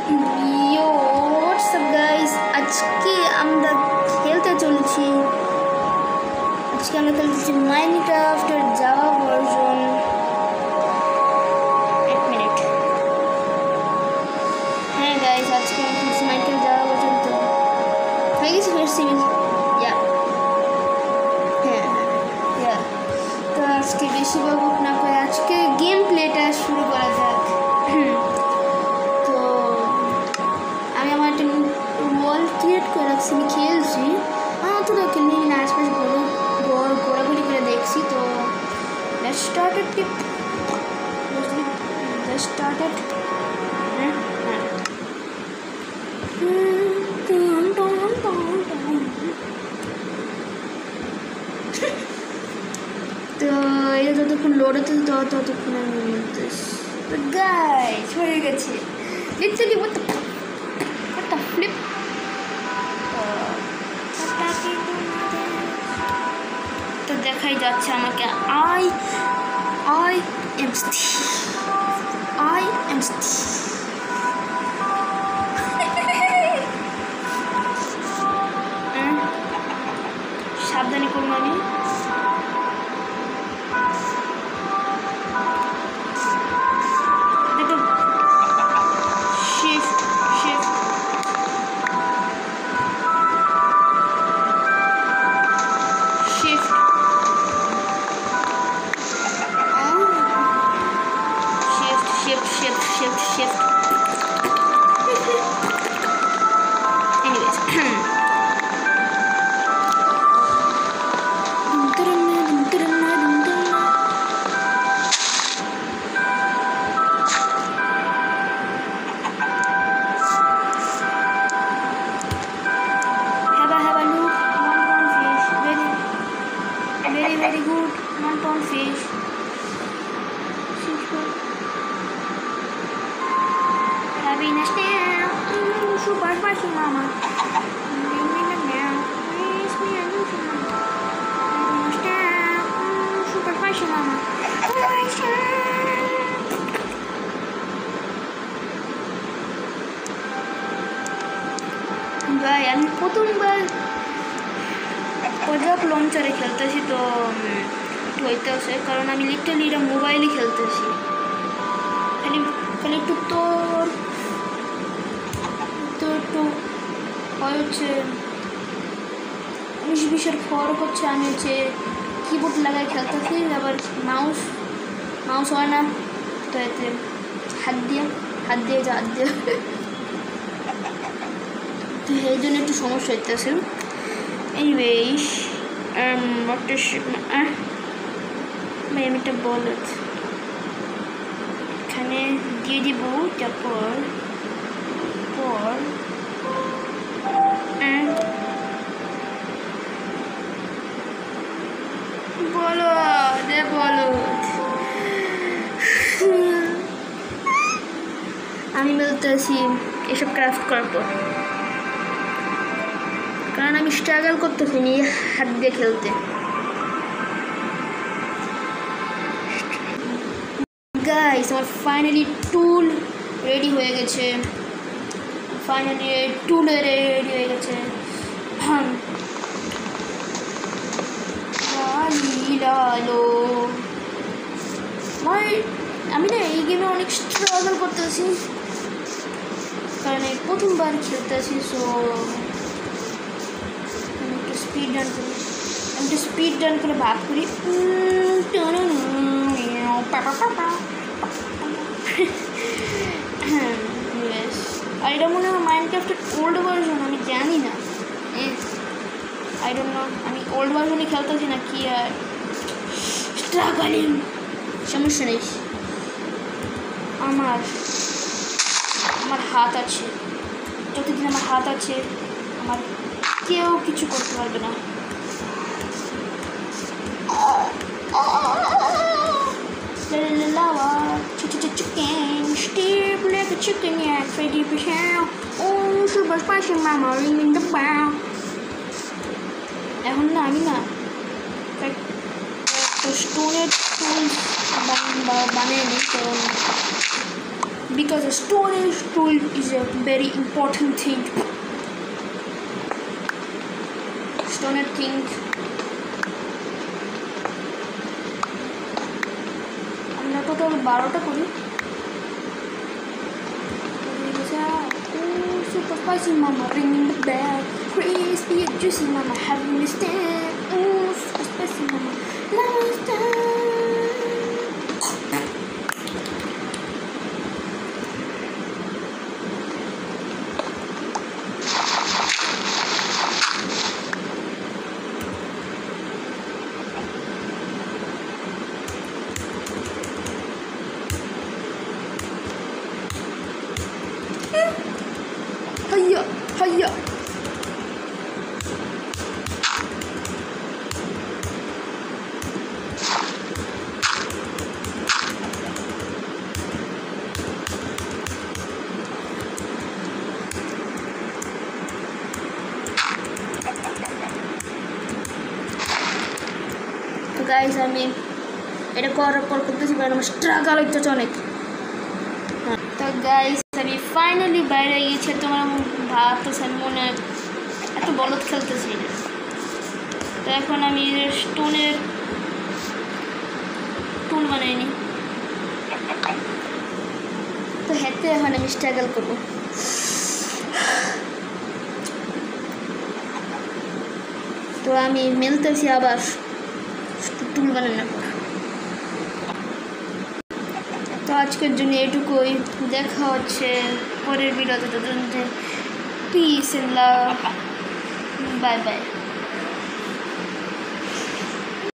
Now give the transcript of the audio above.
Yo, what's up guys? আজকে আমরা খেলতে চলেছি মাইনক্রাফটের জাভা ভার্সন। এক মিনিট। হ্যাঁ গাইস, আজকে আমরা খেলছি মাইনক্রাফট জাভা ভার্সন। তো হয়ে গেছে ফের সিভিল। হ্যাঁ তো আজকে বেশি বকবক না করে আজকে গেম প্লেটা শুরু করা যাক। ওয়াল ক্রিয়েট করে রাখছি, আমি খেলছি তো খেলি না, আশপাশে ঘোরাঘুরি করে দেখছি। তো লেটস স্টার্ট ইট। তো এটা যতক্ষণ লোড হচ্ছে ততক্ষণ আমি গাইস হয়ে গেছে লিটারালি what the flip। তো দেখাই যাচ্ছে আমাকে I am সাবধানে করবো আমি। Shift. Anyways. Have a look. One fish. Very good. 1 ton fish. Happiness now, super spicy mama. Super spicy mama. ভাই আমি প্রথমবার প্রজেক্ট লঞ্চারে খেলতেছি, তো হইতে আছে কারণ আমি লিটারালি এটা মোবাইলে খেলতেছি। খালি একটু একটু হচ্ছে 19-20 ফরক হচ্ছে। আমি হচ্ছে কিবোর্ড লাগাই খেলতেছি, আবার মাউস হয় না, তো এতে হাত দিয়ে তো এই জন্য একটু সমস্যা হইতেছে। এনিওয়েজ আমি একটা বল এখানে দিয়ে দিব, তারপর বলো আমি বলতেছি এসব ক্রাফট করার পর, কারণ আমি স্ট্রাগল করতেছি নি হাত দিয়ে খেলতে। গাইস আমার ফাইনালি টুল রেডি হয়ে গেছে। আমি না এই গেমে অনেক স্ট্রাগল করতেছি, কারণ এই প্রথমবার খেলতেছি। সো আমি একটু স্পিড রান করে ভাগ করি। আর এটা মনে হয় মাইনক্রাফটের ওল্ড ভার্সন, আমি জানি না, আই ডোন্ট নো। আমি ওল্ড ভার্সনে খেলতেছি না কি, আর স্ট্রাগলিং সমস্যা নেই। আমার হাত আছে, যতদিন আমার হাত আছে আমার কেউ কিছু করতে পারবে না। Chicken, yeah, 20%. Oh, super spicy mama, ringing the bell. এখন না আমি না স্টোনের টুল বানিয়ে নিই, তো because a storage tool is a very important thing. Stoner thing. আমরা টোটাল 12টা করি। Super spicy mama ringing the bell, crispy and juicy mama having me stand. Oh, super spicy mama, last time. Hiya, hiya. তো guys আমি এটা করার পর করতেছি কারণ আমার স্ট্রাগল হচ্ছে অনেক। তো গাইস আমি ফাইনালি বাইরে গিয়েছি। তোমার ভাবতেছে আমি মনে এত বলদ খেলতেছি না। তো এখন আমি স্টোনের টুল বানাইনি, তো হেঁটে এখন আমি স্ট্রাগল করবো। তো আমি মেলতেছি আবার টুল বানানোর পর। তো আজকের জন্য এটুকুই, দেখা হচ্ছে পরের ভিডিওতে। Peace and love, bye by.